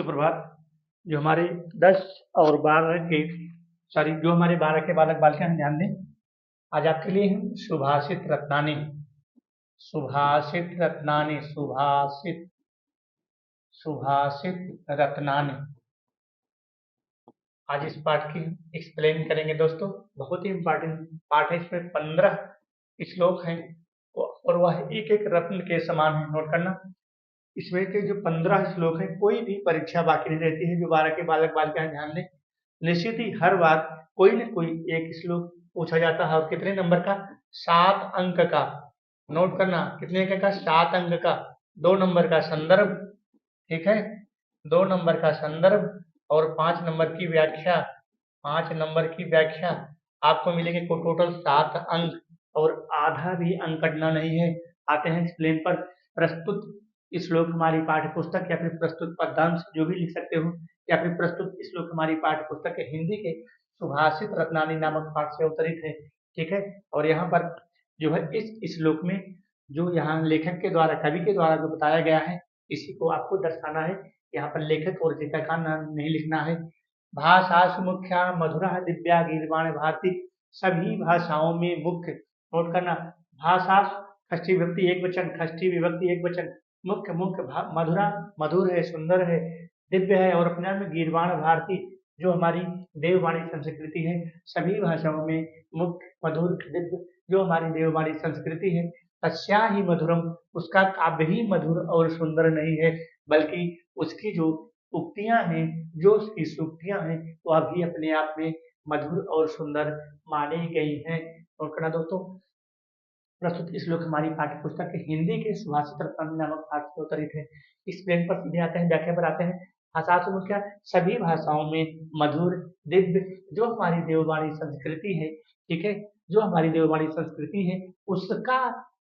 सुप्रभात। जो हमारे 10 और 12 के जो हमारे 12 के बालक बालिकाएं हैं, ध्यान दें। आज आपके लिए है सुभाषित रत्नानी। सुभाषित रत्नानी, सुभाषित सुभाषित रत्नानी। आज इस पाठ की एक्सप्लेन करेंगे दोस्तों। बहुत ही इम्पोर्टेंट पाठ है। इसमें 15 श्लोक हैं और वह एक एक रत्न के समान है। नोट करना, इसमें के जो 15 श्लोक हैं, कोई भी परीक्षा बाकी नहीं रहती है। जो 12 के बालक बालिकाएं, ध्यान दें। निश्चित ही हर बार कोई न कोई एक श्लोक पूछा जाता है। और कितने नंबर का? 7 अंक का। नोट करना, कितने अंक का? 7 अंक का। 2 नंबर का संदर्भ, ठीक है, 2 नंबर का संदर्भ और 5 नंबर की व्याख्या। 5 नंबर की व्याख्या आपको मिलेंगे। टोटल 7 अंक और आधा भी अंक कटना नहीं है। आते हैं एक्सप्लेन पर। प्रस्तुत श्लोक हमारी पाठ्य पुस्तक या फिर प्रस्तुत पद्यांश, जो भी लिख सकते हो, या फिर प्रस्तुत श्लोक हमारी पाठ्य पुस्तक के हिंदी के सुभाषित रत्नानी नामक पाठ से अवतरित है। ठीक है। और यहाँ पर जो है इस श्लोक में जो यहाँ लेखक के द्वारा, कवि के द्वारा जो बताया गया है, इसी को आपको दर्शाना है। यहाँ पर लेखक और रचयिता का नाम नहीं लिखना है। भाषासु मुख्या मधुरा दिव्या गीर्वाण भारती। सभी भाषाओं में मुख्य। नोट करना, भाषा षष्ठी विभक्ति एक वचन, षष्ठी विभक्ति एक वचन। मुख्य मुख्य मधुरा मधुर है, सुंदर है, दिव्य है। और अपने में गीर्वाण भारती, जो हमारी देववाणी संस्कृति है। सभी भाषाओं में मुख्य, मधुर, दिव्य, जो हमारी देववाणी संस्कृति है। तस्या ही मधुरम, उसका काव्य ही मधुर और सुंदर नहीं है, बल्कि उसकी जो उक्तियां हैं, जो उसकी सूक्तियां हैं, वह भी अपने आप में मधुर और सुंदर मानी गई हैं। और कहना दोस्तों, प्रस्तुत श्लोक हमारी पाठ्य पुस्तक के हिंदी के सुभाषित रत्नानी नामक पाठ से अवतरित है। इस प्लेन पर सीधे आते हैं, व्याख्या पर आते हैं। भाषा मुख्य, सभी भाषाओं में मधुर, दिव्य, जो हमारी देववाणी संस्कृति है, ठीक है, जो हमारी देववाणी संस्कृति है, उसका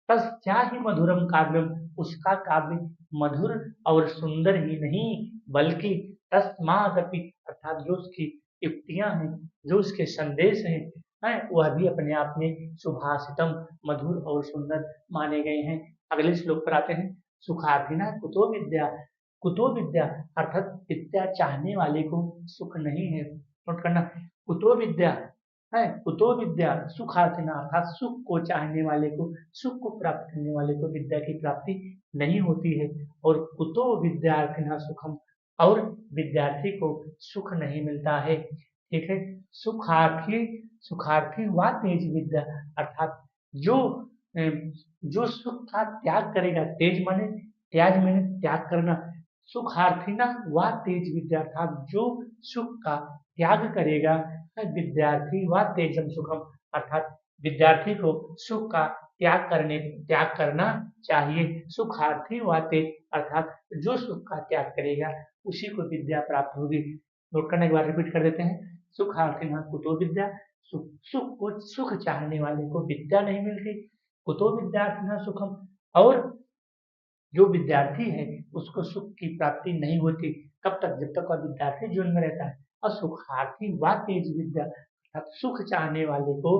तस्या ही मधुरम काव्यम, उसका काव्य मधुर और सुंदर ही नहीं, बल्कि तस्मादपि, अर्थात जो उसकी युक्तियां हैं, जो उसके संदेश हैं, वह भी अपने आप में सुभाषितम, मधुर और सुंदर माने गए हैं। अगले श्लोक पर आते हैं। सुखार्थिना कुतो विद्या। कुतो विद्या अर्थात विद्या चाहने वाले को सुख नहीं है। नोट करना, कुतो विद्या है, कुतो विद्या सुखार्थिना अर्थात सुख को चाहने वाले को, सुख को प्राप्त करने वाले को विद्या की प्राप्ति नहीं होती है। और कुतो विद्यार्थिना सुखम, और विद्यार्थी को सुख नहीं मिलता है। ठीक है। सुखार्थी, सुखार्थी व तेज विद्या अर्थात जो जो सुख का त्याग करेगा, तेज माने त्याग, माने त्याग करना। सुखार्थी ना व तेज विद्या अर्थात जो सुख का त्याग करेगा, विद्यार्थी व तेजम सुखम अर्थात विद्यार्थी को सुख का त्याग करना चाहिए। सुखार्थी व तेज अर्थात जो सुख का त्याग करेगा, उसी को विद्या प्राप्त होगी। नोट करने के बाद रिपीट कर देते हैं। सुखार्थी ना कुतो विद्या, सुख को, सुख चाहने वाले को विद्या नहीं मिलती। कुतो विद्यार्थी सुखम, और जो विद्यार्थी है उसको सुख की प्राप्ति नहीं होती। कब तक? जब तक वह विद्यार्थी जीवन में रहता है। और सुखार्थी व तेज विद्या अर्थात सुख चाहने वाले को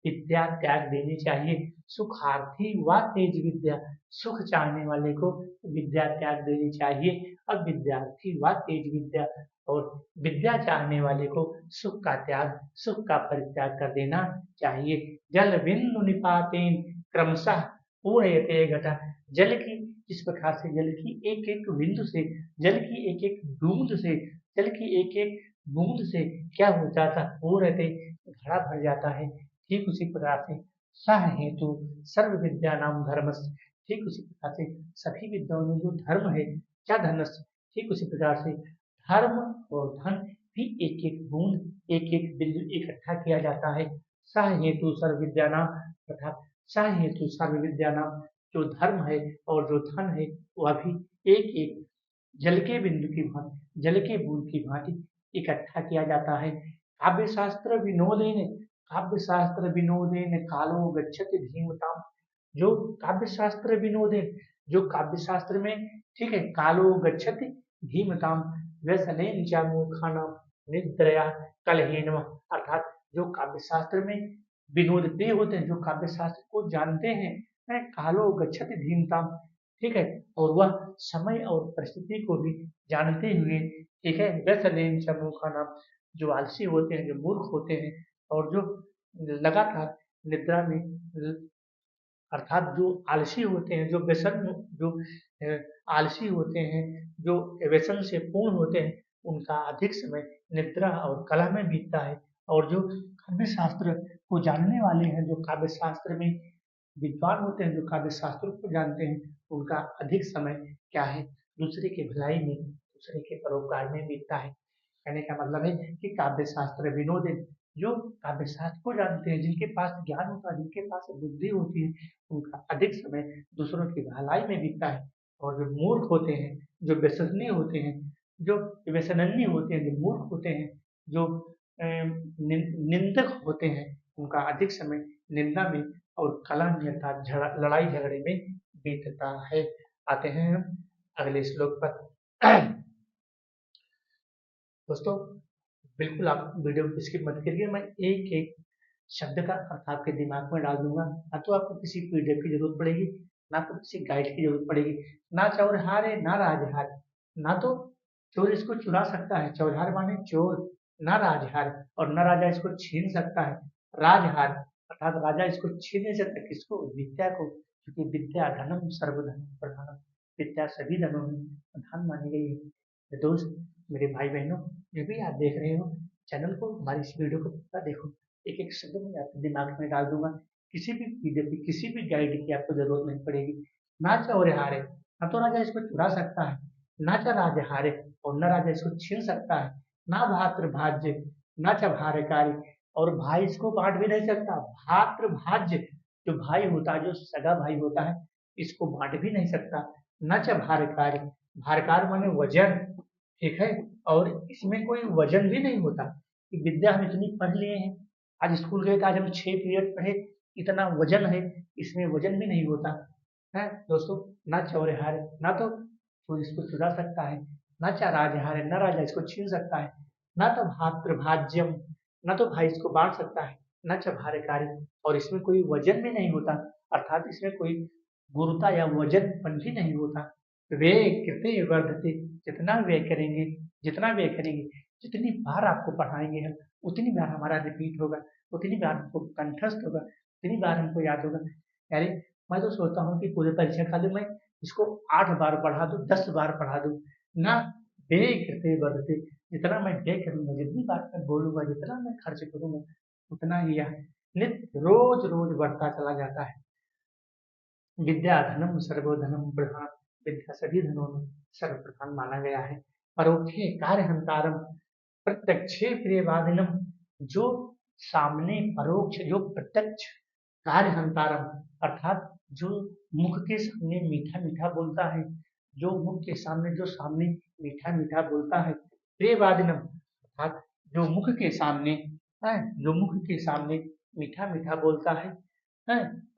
विद्या त्याग देनी चाहिए। सुखार्थी व तेज विद्या, सुख चाहने वाले को विद्या त्याग देनी चाहिए। और विद्यार्थी व तेज विद्या, और विद्या चाहने वाले को सुख का त्याग, सुख का परित्याग कर देना चाहिए। जल बिंदु निपातेन क्रमशः पूर्णयते घटा। जल की, इस प्रकार से जल की एक एक बिंदु से, जल की एक एक बूंद से, जल की एक एक बूंद से क्या हो जाता? पूर्णते, घड़ा भर जाता है। ठीक उसी प्रकार से सह हेतु सर्व विद्या नाम धर्मस, ठीक उसी प्रकार से सभी विद्याओं में जो धर्म है, क्या धनस, ठीक उसी प्रकार से धर्म और धन भी एक एक बूंद, एक एक बिंदु इकट्ठा किया जाता है। सह हेतु सर्व विद्या नाम अर्थात सह हेतु सर्व विद्या नाम, जो धर्म है और जो धन है, वह भी एक एक जल के बिंदु की भांति, जल के बूंद की भांति इकट्ठा किया जाता है। काव्य शास्त्र विनोदेन, काव्य शास्त्र विनोदेन कालो गच्छति धीमताम। जो काव्य शास्त्र विनोदेन, जो काव्य शास्त्र में, ठीक है, कालो गच्छति धीमताम व्यसनेन च मूर्खाणाम निद्रया कलहेन, अर्थात जो काव्य शास्त्र में विनोद प्रिय होते हैं, जो काव्य शास्त्र को जानते हैं, कालो गच्छति धीमताम, ठीक है, और वह समय और परिस्थिति को भी जानते हुए, ठीक है, व्यसलेन समूह का नाम, जो आलसी होते हैं, जो मूर्ख होते हैं, और जो लगातार निद्रा में अर्थात जो आलसी होते हैं, जो व्यसन, जो अ, आलसी होते हैं, जो व्यसन से पूर्ण होते हैं, उनका अधिक समय निद्रा और कला में बीतता है। और जो काव्य शास्त्र को जानने वाले हैं, जो काव्य शास्त्र में विद्वान होते हैं, जो काव्य शास्त्रों को जानते हैं, उनका अधिक समय क्या है, दूसरे की भलाई में, दूसरे के परोपकार में बीतता है। कहने का मतलब है कि काव्य शास्त्र विनोद है। जो काव्य शास्त्र को जानते हैं, जिनके पास ज्ञान होता है, जिनके पास बुद्धि होती है, उनका अधिक समय दूसरों की भलाई में बीतता है। और जो मूर्ख होते हैं, जो व्यसनीय होते हैं, जो व्यसनन्य होते हैं, जो मूर्ख होते हैं, जो निंदक होते हैं, उनका अधिक समय निंदा में और कला में अर्थात लड़ाई झगड़े में बीतता है। आते हैं हम अगले श्लोक पर। दोस्तों, बिल्कुल आप वीडियो को स्किप मत करिए, मैं एक एक शब्द का अर्थ आपके दिमाग में डाल दूंगा। ना तो आपको किसी पीडीएफ की जरूरत पड़ेगी, ना तो किसी गाइड की जरूरत पड़ेगी। ना चोर हारे ना राज हारे, ना तो चोर इसको चुरा सकता है, चौधार माने चोर, ना राज हार, और न राजा इसको छीन सकता है। राजहार अर्थात राजा इसको छीन नहीं सकता, किसको, विद्या को, क्योंकि विद्या धनम सर्वधन प्रधानम, विद्या सभी धनों में प्रधान मानी गई है। तो दोस्त, मेरे भाई बहनों, जो भी आप देख रहे हो, चैनल को, हमारी इस वीडियो को पूरा देखो। एक एक शब्द में आपके दिमाग में डाल दूंगा। किसी भी पीडीएफ की, किसी भी गाइड की आपको जरूरत नहीं पड़ेगी। ना चोर हारे, ना तो राजा इसको चुरा सकता है, ना च राज हारे, और न राजा इसको छीन सकता है, ना भात्र भाज्य, ना च भार्यकारी, और भाई इसको बांट भी नहीं सकता। भात्र भाज्य, जो भाई होता है, जो सगा भाई होता है, इसको बांट भी नहीं सकता। न च भारकारी, भारकार माने वजन, ठीक है, और इसमें कोई वजन भी नहीं होता कि विद्या हम इतनी पढ़ लिए हैं, आज स्कूल गए थे, आज हम 6 पीरियड पढ़े, इतना वजन है, इसमें वजन भी नहीं होता है। दोस्तों, ना चौर हारे, ना तो चोर इसको चुरा सकता है, ना चा राज हारे, ना राजा इसको छीन सकता है, ना तो भात्र भाज्यम, ना तो भाई इसको बांट सकता है, ना च भारकारी, और इसमें कोई वजन भी नहीं होता, अर्थात इसमें कोई गुरुता या वजनपन भी नहीं होता। वे कृते वर्धते, जितना व्यय करेंगे, जितना व्यय करेंगे, जितनी बार आपको पढ़ाएंगे हम, उतनी बार हमारा रिपीट होगा, उतनी बार हमको कंठस्थ होगा, उतनी बार हमको याद होगा। यानी मैं तो सोचता हूँ कि पूरे परीक्षा खाली मैं इसको 8 बार पढ़ा दूं, 10 बार पढ़ा दूं, ना व्यय कृते वर्धते, जितना मैं व्यय करूंगा, जितनी बार मैं बोलूंगा, जितना मैं खर्च करूंगा, उतना ही यह नित्य रोज रोज बढ़ता चला जाता है। विद्या धनम सर्वधनम प्रधान, विद्या सभी धनों में सर्वप्रधान माना गया है। परोक्षे कार्य हंतारम, प्रत्यक्षे प्रियवादिनम, जो सामने परोक्ष, जो प्रत्यक्ष कार्य हंतारम, अर्थात जो मुख के सामने मीठा मीठा बोलता है, जो मुख के सामने, जो सामने मीठा मीठा बोलता है, प्रियवादिनम अर्थात जो मुख के सामने है, जो मुख के सामने मीठा मीठा बोलता है,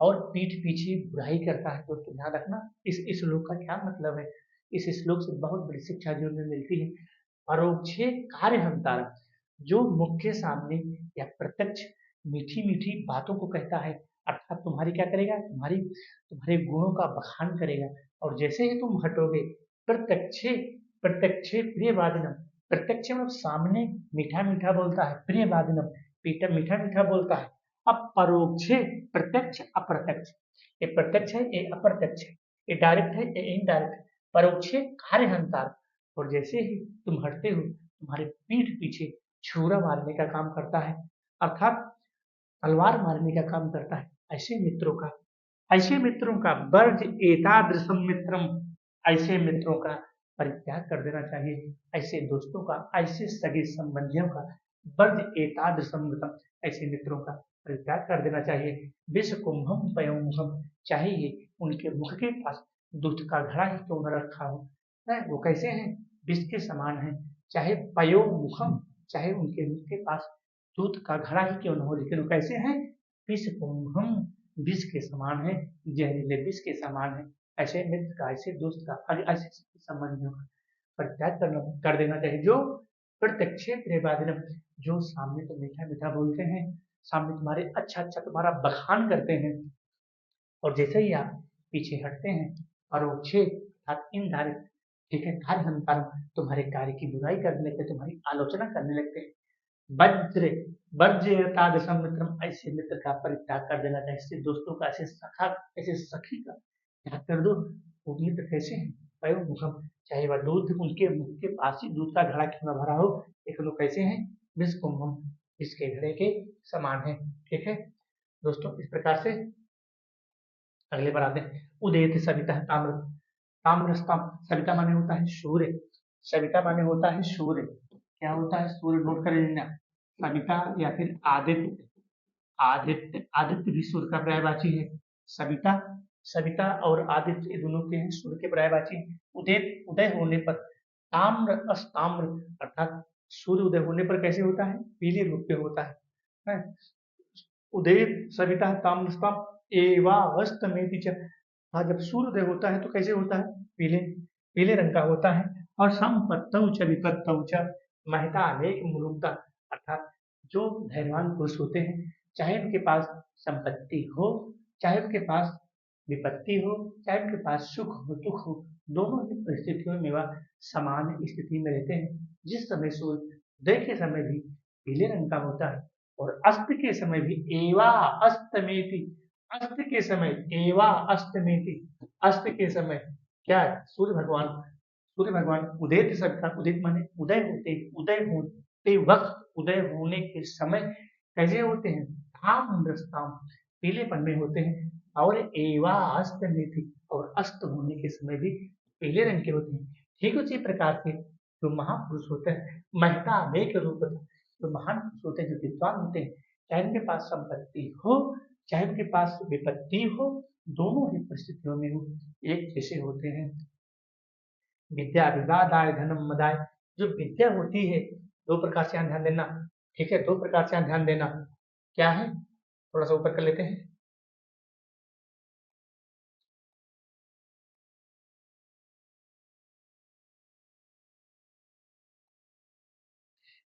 और पीठ पीछे बुराई करता है। दोस्तों ध्यान रखना, इस श्लोक का क्या मतलब है। इस श्लोक से बहुत बड़ी शिक्षा जो हमें मिलती है। परोक्षे कार्य हंतारम, जो मुख के सामने या प्रत्यक्ष मीठी मीठी बातों को कहता है, अर्थात तुम्हारी क्या करेगा, तुम्हारी तुम्हारे गुणों का बखान करेगा। और जैसे ही तुम हटोगे, प्रत्यक्षे, प्रत्यक्षे प्रियवादिनम, प्रत्यक्ष मतलब सामने मीठा मीठा बोलता है, प्रियवादिनम पीठा मीठा मीठा बोलता है। अब परोक्षे, प्रत्यक्ष अप्रत्यक्ष, ये प्रत्यक्ष है, ये अप्रत्यक्ष है, ये डायरेक्ट है, ये इनडायरेक्ट है। परोक्षे कार्य हंतार, और जैसे ही तुम हटते हो, तुम्हारे पीठ पीछे छुरा मारने का काम करता है, अर्थात तलवार मारने का काम करता है। ऐसे मित्रों का, ऐसे मित्रों का वर्ज एतादृशम मित्रम, ऐसे मित्रों का परित्याग कर देना चाहिए। ऐसे दोस्तों का, ऐसे सगे संबंधियों का वर्ज एतादृशम मित्रम, ऐसे मित्रों का परित्याग कर देना चाहिए। विष कुंभम पयोमुखम, चाहे ये उनके मुख के पास दूध का घड़ा ही क्यों न रखा हो, है वो कैसे हैं, विष के समान है। चाहे पयोमुखम, चाहे उनके मुख के पास दूध का घड़ा ही क्यों न हो, लेकिन वो कैसे हैं, विष कुंभम, विष के समान है, जहरीले विष के समान है। ऐसे मित्र का, ऐसे दोस्त का, ऐसे संबंधियों का परित्याग करना कर देना चाहिए। जो प्रत्यक्ष प्रेमादिनम, जो सामने तो मीठा मीठा बोलते हैं, सामने तुम्हारे अच्छा अच्छा तुम्हारा बखान करते हैं, और जैसे ही आप पीछे हटते हैं, परोक्षे अर्थात इनडायरेक्ट, ठीक है, कार्यहंकारम, तुम्हारे कार्य की बुराई करने लगते, तुम्हारी आलोचना करने लगते हैं। वज्र वर्ज्यतादृशम मित्रम, ऐसे मित्र का परित्याग कर देना चाहिए। ऐसे दोस्तों का, ऐसे सखा, ऐसे सखी का त्याग कर दो। वो मित्र कैसे हैं? पयोमुखम, चाहे वह दूध उनके मुख के पास ही दूध का घड़ा क्यों न भरा हो, लेकिन वो कैसे हैं? विषकुंभम, इसके घड़े के समान है। ठीक है दोस्तों, इस प्रकार से अगले पर आते हैं। उदयत सविता ताम्र, ताम्रस्ताम, सविता माने होता है सूर्य, सविता माने होता है सूर्य। क्या होता है? सूर्य। नोट कर लेना, सविता या फिर आदित्य, आदित्य, आदित्य भी सूर्य का पर्यायवाची है। सविता, सविता और आदित्य ये दोनों के हैं, सूर्य के पर्यायवाची हैं। उदय, उदय होने पर, ताम्र अस्ताम्र, अर्थात सूर्य उदय होने पर कैसे होता है? पीले रूप में होता है? उदय सविता ताम्रस्ताम एवास्तमेति च, हाँ, जब सूर्योदय होता है तो कैसे होता है? पीले, पीले रंग का होता है। और संपत्तौ च विपत्तौ च महता अनेक मुलुकता, अर्थात जो धैर्यवान पुरुष होते हैं, चाहे उनके पास संपत्ति हो, चाहे उनके पास विपत्ति हो, चाहे उनके पास सुख हो दुख हो, दोनों ही परिस्थितियों में वह समान स्थिति में रहते हैं। जिस समय सूर्य उदय के समय भी पीले रंग का होता है और अस्त के समय भी एवा अस्तमेति, अस्त के समय एवा अस्तमेति, अस्त के समय क्या है? सूर्य भगवान, सूर्य भगवान उदय सबका, उदित माने उदय होते, उदय होते वक्त, उदय होने के समय कैसे होते हैं? ताम्रस्ताम, पीलेपन में होते हैं। और एवा अस्तमेति, और अस्त होने के समय भी पीले रंग के होते हैं। ठीक उसी प्रकार से जो महापुरुष होते हैं, महता अनेक रूप, जो महान पुरुष होते हैं, जो विद्वान होते हैं, चाहे उनके पास संपत्ति हो, चाहे उनके पास विपत्ति हो, दोनों ही परिस्थितियों में वो एक जैसे होते हैं। विद्या विवादाय धनम मदाय, जो विद्या होती है, दो प्रकार से यहाँ ध्यान देना। ठीक है, दो प्रकार से यहाँ ध्यान देना। क्या है? थोड़ा सा ऊपर कर लेते हैं।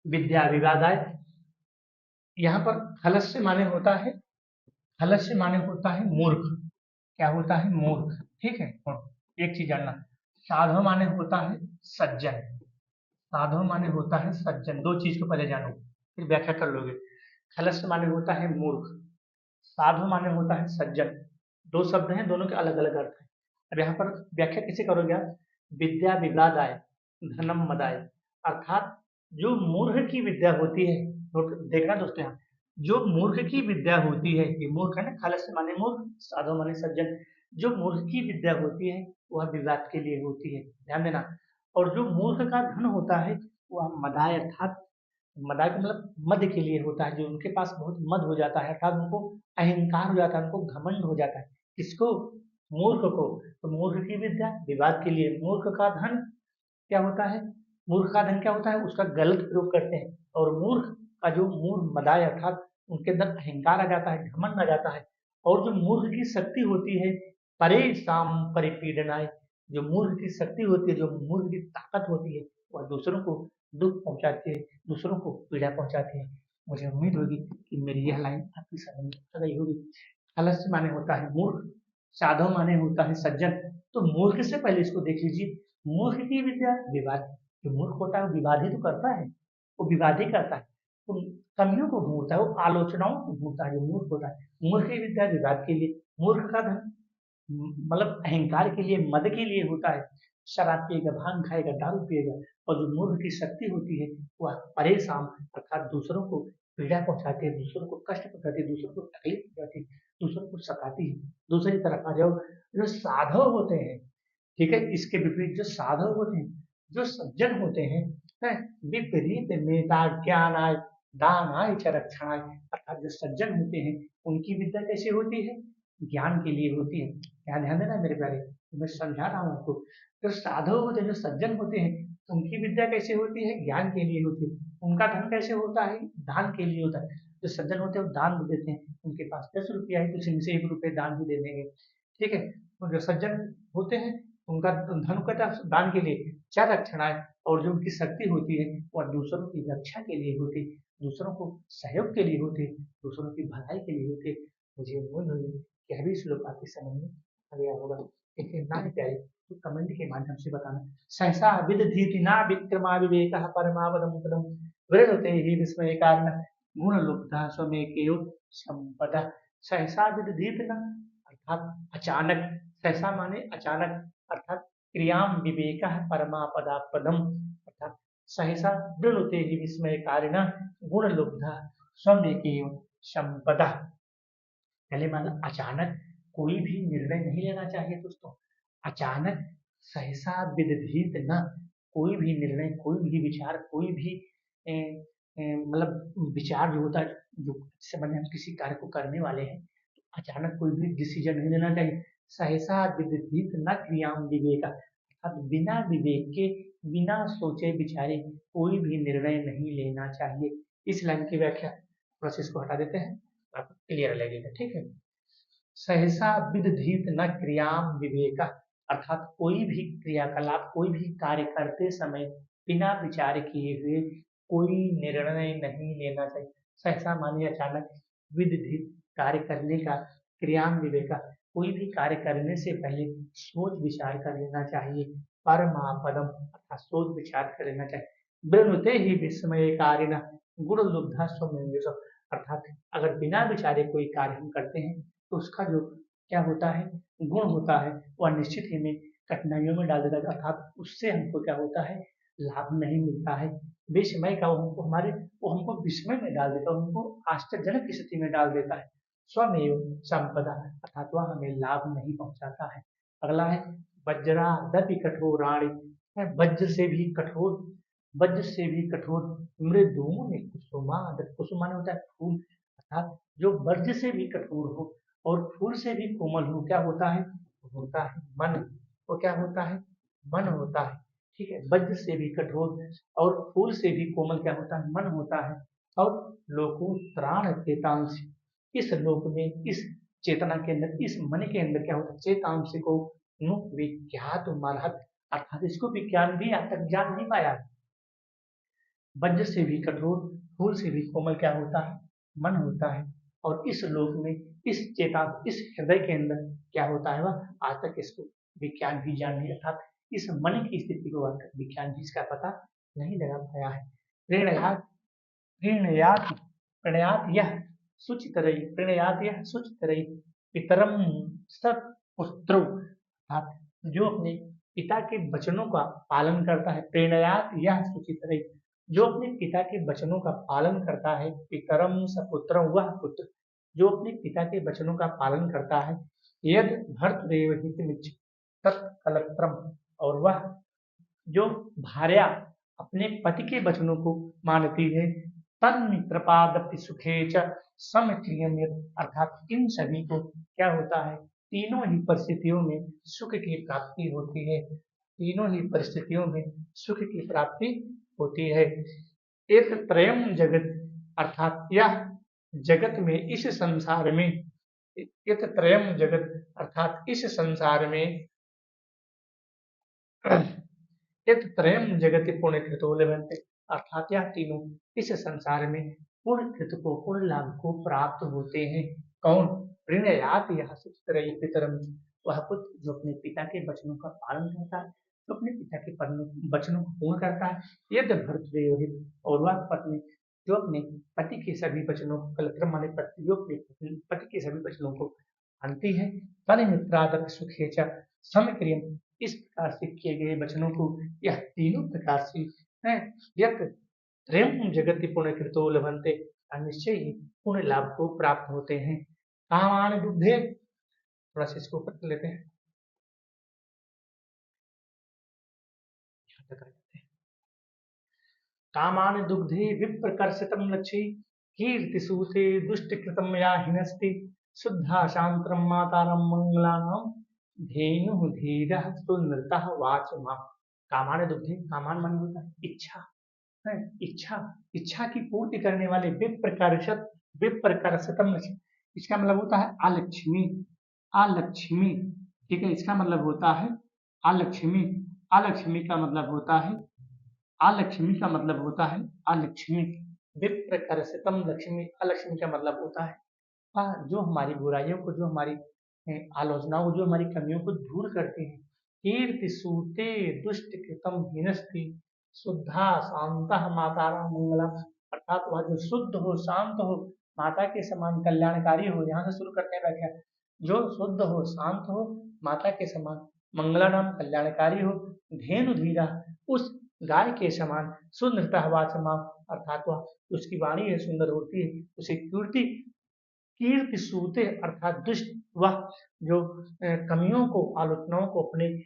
विद्या विवादाय, यहाँ पर खलस्य माने होता है, खलस्य माने होता है मूर्ख। क्या होता है? मूर्ख। ठीक है, और एक चीज जानना, साधव माने होता है सज्जन, साधव माने होता है सज्जन। दो चीज को पहले जानो, फिर व्याख्या कर लोगे। खलस्य माने होता है मूर्ख, साधु माने होता है सज्जन। दो शब्द हैं, दोनों के अलग अलग अर्थ हैं। अब यहाँ पर व्याख्या कैसे करोगे आप? विद्या विवादाय धनम मदाय, अर्थात जो मूर्ख की विद्या होती है, देखना दोस्तों यहाँ, जो मूर्ख की विद्या होती है, ये मूर्ख है ना, खलस्य माने मूर्ख, साधु माने सज्जन। जो मूर्ख की विद्या होती है वह विवाद के लिए होती है, ध्यान देना। और जो मूर्ख का धन होता है वह मदाय, अर्थात मदाय का मतलब मद के लिए होता है। जो उनके पास बहुत मद हो जाता है, अर्थात उनको अहंकार हो जाता है, उनको घमंड हो जाता है। किसको? मूर्ख को। तो मूर्ख की विद्या विवाद के लिए, मूर्ख का धन क्या होता है? मूर्ख का धन क्या होता है? उसका गलत प्रयोग करते हैं। और मूर्ख का जो मूर्ख मदाय, अर्थात उनके अंदर अहंकार आ जाता है, घमंड आ जाता है। और जो मूर्ख की शक्ति होती है, परे साम परिपीडनाय, जो मूर्ख की शक्ति होती है, जो मूर्ख की ताकत होती है, वह दूसरों को दुख पहुंचाती है, दूसरों को पीड़ा पहुंचाती है। मुझे उम्मीद होगी कि मेरी यह लाइन आपकी समझ में आ गई होगी। आलस्य माने होता है मूर्ख, साधव माने होता है सज्जन। तो मूर्ख से पहले इसको देख लीजिए, मूर्ख की विद्या विवाद, जो मूर्ख होता है वो विवाद ही तो करता है, वो विवाद ही करता है, तो कमियों को ढूंढता है, वो आलोचनाओं को ढूंढता है। जो मूर्ख होता है, मूर्ख की विद्या विवाद के लिए, मूर्ख का धन मतलब अहंकार के लिए, मद के लिए होता है। शराब पिएगा, भांग खाएगा, दारू पिएगा। और जो मूर्ख की शक्ति होती है वह परेशान, अर्थात दूसरों को पीड़ा पहुंचाती है, दूसरों को कष्ट पहुंचाती है, दूसरों को तकलीफ पहुंचाती है, दूसरों को सताती है। दूसरी तरफ आ जाओ, जो साधव होते हैं, ठीक है, इसके विपरीत जो साधव होते हैं, जो सज्जन होते हैं, विपरीत मेधा ज्ञानाय दानाय च रक्षणाय, अर्थात जो सज्जन होते हैं उनकी विद्या कैसे होती है? ज्ञान के लिए होती है। यहाँ ध्यान देना मेरे प्यारे, मैं समझा रहा हूँ आपको। जो साधव होते हैं, जो सज्जन होते हैं, उनकी विद्या कैसे होती है? ज्ञान के लिए होती है। उनका धन कैसे होता है? दान के लिए होता है। जो सज्जन होते हैं वो दान भी देते हैं, उनके पास 10 रुपया है तो इनसे 1 रुपये दान भी दे देंगे। ठीक है, तो जो सज्जन होते हैं उनका धन का दान के लिए क्या रक्षणा है, और जो उनकी शक्ति होती है वह दूसरों की रक्षा के लिए होती है, दूसरों को सहयोग के लिए होती है, दूसरों की भलाई के लिए होती है। मुझे उम्मीद है कि अभी श्लोक आपकी समझ में आ गया होगा। इसे ना प्यारे तो कमेंट के माध्यम से बताना। सहसा विदधीति ना विक्रमा विवेकः परमावदम पदम वृणुते ही विस्मय कारण गुण लुब्धा स्वमेकेयो संपदा। सहसा विदधीत ना अर्थात अचानक, सहसा माने अचानक, अर्थात क्रियाम विवेकः परमापदा पदम, अर्थात सहसा वृणुते ही विस्मय कारिण गुण लुब्धा स्वमेकेयो संपदा। पहले माना अचानक कोई भी निर्णय नहीं लेना चाहिए दोस्तों। अचानक सहसा विदधीत न, कोई भी निर्णय, कोई भी विचार, कोई भी मतलब विचार जो होता है, जो जिससे मैंने हम किसी कार्य को करने वाले हैं, तो अचानक कोई भी डिसीजन नहीं लेना चाहिए। सहसा विदधीत न क्रियाम विवेका, अर्थात बिना विवेक के, बिना सोचे विचारे कोई भी निर्णय नहीं लेना चाहिए। इस लाइन की व्याख्या प्रोसेस को हटा देते हैं, आपको क्लियर लगेगा, ठीक है। सहसा विदधीत न क्रियाम विवेका, अर्थात कोई भी क्रियाकलाप, कोई भी कार्य करते समय बिना विचार किए हुए कोई निर्णय नहीं लेना चाहिए। सहसा माने अचानक, विदधीत कार्य करने का, क्रियाम विवेका कोई भी कार्य करने से पहले सोच विचार कर लेना चाहिए। परमापदम अर्थात सोच विचार कर लेना चाहिए। वृणुते ही विस्मय कारिण गुण लुब्धा स्वमेव, अर्थात अगर बिना विचारे कोई कार्य हम करते हैं तो उसका जो क्या होता है, गुण होता है, वह निश्चित ही में कठिनाइयों में डाल देता है, अर्थात उससे हमको क्या होता है, लाभ नहीं मिलता है। विस्मय का वो हमको विस्मय में डाल देता है, हमको आश्चर्यजनक स्थिति में डाल देता है। स्वमेव संपदा, अर्थात वह हमें लाभ नहीं पहुंचाता है। अगला है वज्रादपि कठोराणि, वज्र से भी कठोर, वज्र से भी कठोर मृदूनि कुसुमादि, कुसुमान होता है फूल, अर्थात जो वज्र से भी कठोर हो और फूल से भी कोमल हो, क्या होता है, होता है मन। वो क्या होता है, मन होता है, ठीक है। वज्र से भी कठोर और फूल से भी कोमल क्या होता है, मन होता है। और लोकोत्राण चेतांश, इस लोक में, इस चेतना के अंदर, इस मन के अंदर क्या होता है, चेतांश को नु विख्यात मरहत, अर्थात इसको विज्ञान भी आज तक जान नहीं पाया। वज्र से भी कठोर, फूल से भी कोमल क्या होता है, मन होता है। और इस लोक में, इस चेता, इस हृदय के अंदर क्या होता है, वह आज तक इसको विज्ञान भी जान नहीं, अर्थात इस मन की स्थिति को आज तक विज्ञान भी इसका पता नहीं लगा पाया है। प्रणयात प्रणयात प्रणयात यह सुचितरई, प्रणयात यह सुचितरई पितरम सत्पुत्रौ, अर्थात जो अपने पिता के वचनों का पालन करता है। प्रणयात यह सुचितरई, जो अपने पिता के वचनों का पालन करता है। पितरम सपुत्रम, वह पुत्र जो अपने पिता के वचनों का पालन करता है। यद भर्तृदेव हितमिच्छ तत्कलत्रम, और वह जो भार्या अपने पति के वचनों को मानती है। तन्मित्रपादपि सुखे च समक्रियम, अर्थात इन सभी को क्या होता है, तीनों ही परिस्थितियों में सुख की प्राप्ति होती है, तीनों ही परिस्थितियों में सुख की प्राप्ति होती है। एक त्रयम जगत, अर्थात यह जगत में, इस संसार में, एक त्रयम जगत अर्थात इस संसार में, एक त्रयम जगत पुण्य कृतो लभन्ते, अर्थात यह तीनों इस संसार में पुण्य कृत को, पुण्य लाभ को प्राप्त होते हैं। कौन, प्रणयात यह सुचितरई पितरम, वह पुत्र जो अपने पिता के वचनों का पालन करता है, तो अपने पिता के वचनों को पूर्ण करता है। यद भर्तृदेव हित, और वह पत्नी जो अपने पति के सभी वचनों को, कलत्रम माने पति, जो अपने पति के सभी वचनों को मानती है। तन्मित्रादपि सुखे च समक्रियम, इस प्रकार से किए गए वचनों को यह तीनों प्रकार से है। यत त्रयम जगति पुण्य कृतो लभन्ते, निश्चय ही पुण्य लाभ को प्राप्त होते हैं। कामान दुग्धे, थोड़ा सा इसको ऊपर कर लेते हैं, कामान दुग्धे विप्रकर्षितम लक्ष्य कीर्तिसूते दुष्टकृतम या हिनस्ति शुद्धा शांतरम मातारम मंगलानाम धेनु धीरः सुनृतः वाचमा। कामान दुग्धे, कामान मन होता है इच्छा है, इच्छा, इच्छा की पूर्ति करने वाले विप्रकर्षत, विप्रकर्षितम, इसका मतलब होता है अलक्ष्मी, अलक्ष्मी, ठीक है। इसका मतलब होता है अलक्ष्मी, अलक्ष्मी का मतलब होता है, अलक्ष्मी का मतलब होता है अलक्ष्मी। विप्रकर्षितम लक्ष्मी, अलक्ष्मी का मतलब होता है जो हमारी बुराइयों को, जो हमारी आलोचनाओं को, जो हमारी कमियों को दूर करती हैं। कीर्ति सूते दुष्ट कृतम हीनस्ति शुद्धा शांता माता मंगला, अर्थात वह जो शुद्ध हो, शांत हो, माता के समान कल्याणकारी हो। यहाँ से शुरू करते हैं व्याख्या। जो शुद्ध हो, शांत हो, माता के समान मंगला नाम कल्याणकारी हो, धेनु धीरा, उस गाय के समान, सुंदरता वाचमा, अर्थात वह उसकी वाणी है सुंदर होती है, उसे कीर्ति कीर्ति सूते अर्थात दुष्ट, वह जो कमियों को, आलोचनाओं को अपने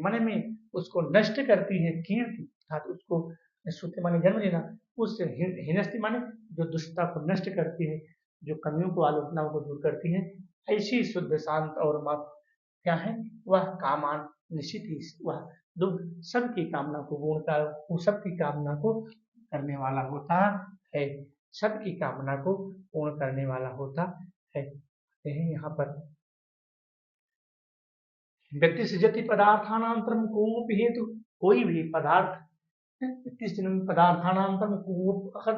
मन में उसको नष्ट करती है। कीर्ति अर्थात उसको सूते माने जन्म लेना, उस हिनस्ती माने जो दुष्टता को नष्ट करती है, जो कमियों को, आलोचनाओं को दूर करती है। ऐसी शुद्ध शांत और माँ क्या है, वह कामान निश्चित ही, वह दुख सबकी कामना को पूर्णता, सबकी कामना को करने वाला होता है, सबकी कामना को पूर्ण करने वाला होता है। यहाँ पर व्यक्ति सृजति पदार्थानांतरम कोपि हेतु, कोई भी पदार्थ पदार्थानांतरम अगर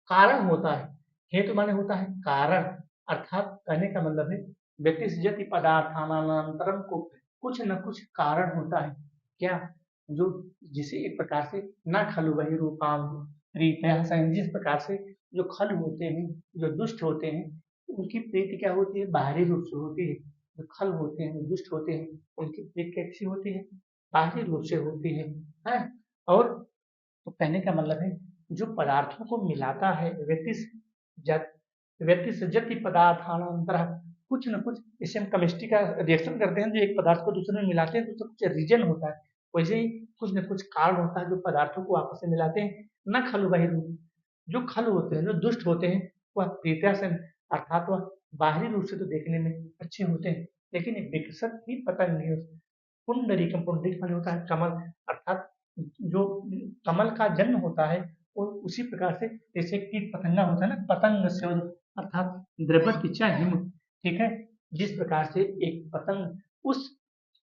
कारण होता है, हेतु माने होता है कारण, अर्थात कहने का मतलब है व्यक्ति सृजति पदार्थानांतरम को कुछ न कुछ कारण होता है। क्या? जो जिसे एक प्रकार से न खलु वही रूपाम रीतया, जिस प्रकार से जो खल होते हैं, जो दुष्ट होते हैं, उनकी प्रीति क्या होती है, बाहरी रूप से होती है। जो खल होते हैं, जो दुष्ट होते हैं, उनकी प्रीति कैसी होती है, बाहरी रूप से होती है? और तो कहने का मतलब है जो पदार्थों को मिलाता है, व्यक्ति सृजति पदार्थानांतर, कुछ न कुछ, जैसे हम केमिस्ट्री का रिएक्शन करते हैं, जो एक पदार्थ को दूसरे में मिलाते हैं तो कुछ रीजन होता है, वैसे ही कुछ न कुछ कारण होता है जो पदार्थों को आपस में मिलाते हैं। न खलु वही रूप, जो खल होते हैं, जो दुष्ट होते हैं, वह प्रीत्या से, अर्थात वह बाहरी रूप से तो देखने में अच्छे होते हैं, लेकिन विकसित ही पतंग पुंडरीकम, पुंडरीक माने होता है कमल, अर्थात जो कमल का जन्म होता है, और उसी प्रकार से जैसे कीट पतंगा होता है ना, पतंग से अर्थात द्रवतिचा हिम, ठीक है, जिस प्रकार से एक पतंग उस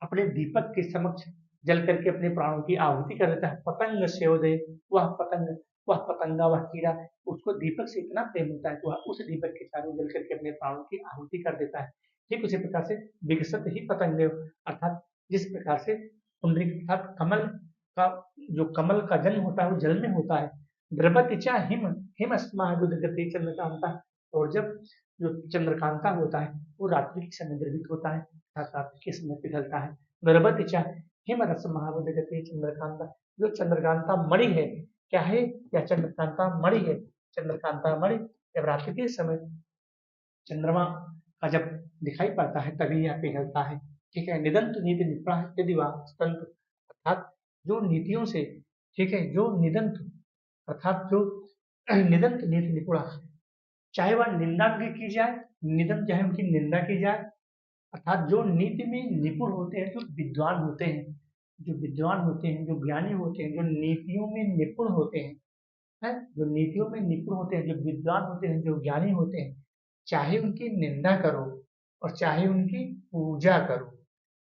अपने दीपक के समक्ष जल करके अपने प्राणों की आहुति कर देता है, पतंग स्योदय, वह पतंगा, वह कीड़ा, उसको दीपक से इतना प्रेम होता है तो वह उस दीपक के चारों जल करके अपने प्राणों की आहुति कर देता है। ठीक उसी प्रकार से विकसित ही पतंग, अर्थात जिस प्रकार से पुंडरीक अर्थात कमल का, जो कमल का जन्म होता है वो जल में होता है। द्रवतिचा हिम, हिम अस्मा गति चंद्रकांता, और जब जो चंद्रकांता होता है वो रात्रि के समय द्रवित होता है, अर्थात रात्रि के समय पिघलता है। द्रवतिचा हिम रस महागति चंद्रकांता, जो चंद्रकांता मणि है, क्या है, या चंद्रकांता मणि है, चंद्रकांता मणि जब रात्रि के समय चंद्रमा का जब दिखाई पड़ता है तभी यह पिघलता है। ठीक है, निदंत नीति निपुणा यदि वास्तंत्र, अर्थात जो नीतियों से, ठीक है, जो निदंत अर्थात जो निदंत नीति निपुणा, चाहे वह निंदा भी की जाए, निदंत चाहे उनकी निंदा की जाए, अर्थात जो नीति में निपुण होते हैं, जो विद्वान होते हैं, जो विद्वान होते हैं, जो ज्ञानी होते हैं, जो नीतियों में निपुण होते हैं, जो नीतियों में निपुण होते हैं, जो विद्वान होते हैं, जो ज्ञानी होते हैं, चाहे उनकी निंदा करो और चाहे उनकी पूजा करो।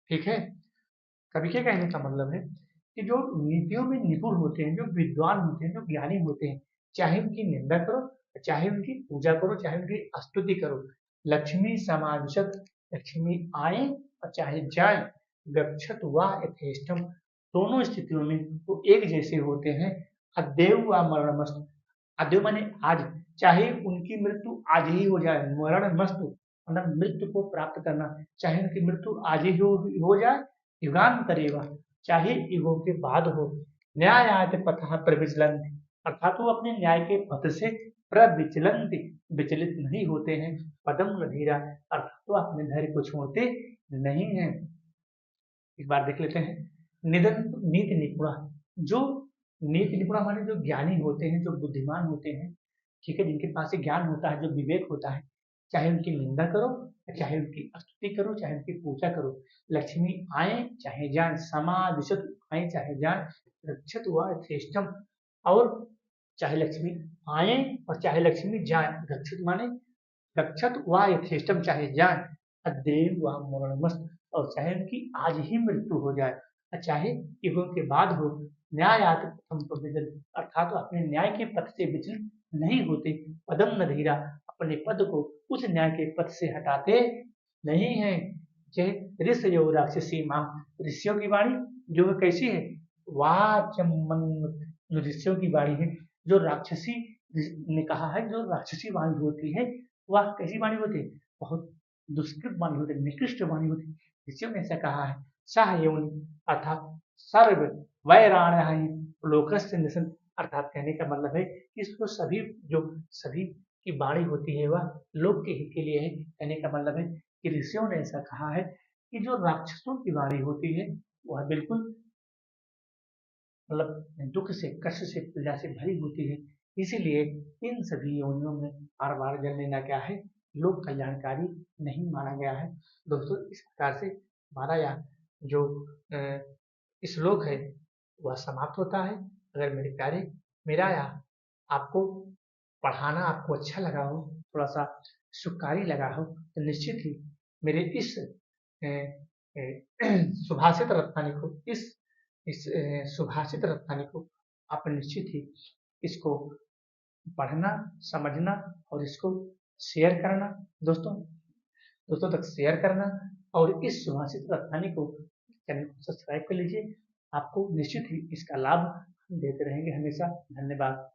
ठीक है, कभी क्या कहने का मतलब है कि जो नीतियों में निपुण होते हैं, जो विद्वान होते हैं, जो ज्ञानी होते हैं, चाहे उनकी निंदा करो, चाहे उनकी पूजा करो, चाहे उनकी स्तुति करो। लक्ष्मी समाविशत, लक्ष्मी आए और चाहे जाए, गच्छत व यथेष्टम, दोनों स्थितियों में वो एक जैसे होते हैं। अद्यव व मरणमस्तु, अद्यव माने आज, चाहे उनकी मृत्यु आज ही हो जाए, मरणमस्तु मतलब मृत्यु को प्राप्त करना, चाहे उनकी मृत्यु आज ही हो जाए, युगांतरेवा, चाहे युगों के बाद हो। न्यायात पथ प्रविचलंति, अर्थात वो अपने न्याय के पथ से प्रविचलंति, विचलित नहीं होते हैं। पदम धीरा, अर्थात वो अपने धैर्य को छोड़ते नहीं है। एक बार देख लेते हैं, निदंत नीति निपुणा, जो नीति निपुणा माने जो ज्ञानी होते हैं, जो बुद्धिमान होते हैं, ठीक है, जिनके पास ज्ञान होता है, जो विवेक होता है, चाहे उनकी निंदा करो, चाहे उनकी स्तुति करो, चाहे उनकी पूजा करो। लक्ष्मी आए चाहे जाए, समादिशत, आए चाहे जाए, रक्षत हुआ श्रेष्ठम, और चाहे लक्ष्मी आए और चाहे लक्ष्मी जाए, रक्षित माने रक्षत हुआ यथेष्टम, चाहे जाए, अद्यव व मरणमस्त, और चाहे उनकी आज ही मृत्यु हो जाए, चाहे युगों के बाद हो। न्यायात प्रथम प्रविचल, अर्थात अपने न्याय के पथ से विचलित नहीं होते। पदम न धीरा, अपने पद को उस न्याय के पथ से हटाते नहीं हैं। जय ऋषयो राक्षसी माँ, ऋषियों की वाणी जो है कैसी है, वाचमन, जो ऋषियों की वाणी है, जो राक्षसी ने कहा है, जो राक्षसी वाणी होती है वह कैसी वाणी होती है, बहुत दुष्कृत वाणी होती है, निकृष्ट वाणी होती है। ऋषियों ने ऐसा कहा है। साहयोनि अर्थात सर्व वैराण्य लोकस्य निसन, अर्थात कहने का मतलब है कि इसको सभी, जो सभी की वाणी होती है वह लोक के हित के लिए है। कहने का मतलब है कि ऋषियों ने ऐसा कहा है कि जो राक्षसों की वाणी होती है वह बिल्कुल मतलब दुख से, कष्ट से, पीड़ा से भरी होती है। इसीलिए इन सभी योनियों में बार बार जन्म लेना क्या है, लोक कल्याणकारी नहीं माना गया है। दोस्तों इस प्रकार से हमारा यह जो श्लोक है वह समाप्त होता है। अगर मेरे प्यारे, मेरा यह आपको पढ़ाना आपको अच्छा लगा हो, थोड़ा सा सुखकारी लगा हो, तो निश्चित ही मेरे इस सुभाषित रत्नानी को, इस सुभाषित रत्नानी को आप निश्चित ही इसको पढ़ना, समझना और इसको शेयर करना, दोस्तों दोस्तों तक शेयर करना, और इस सुभाषित रत्नानी को चैनल को सब्सक्राइब कर लीजिए। आपको निश्चित ही इसका लाभ हम देते रहेंगे हमेशा। धन्यवाद।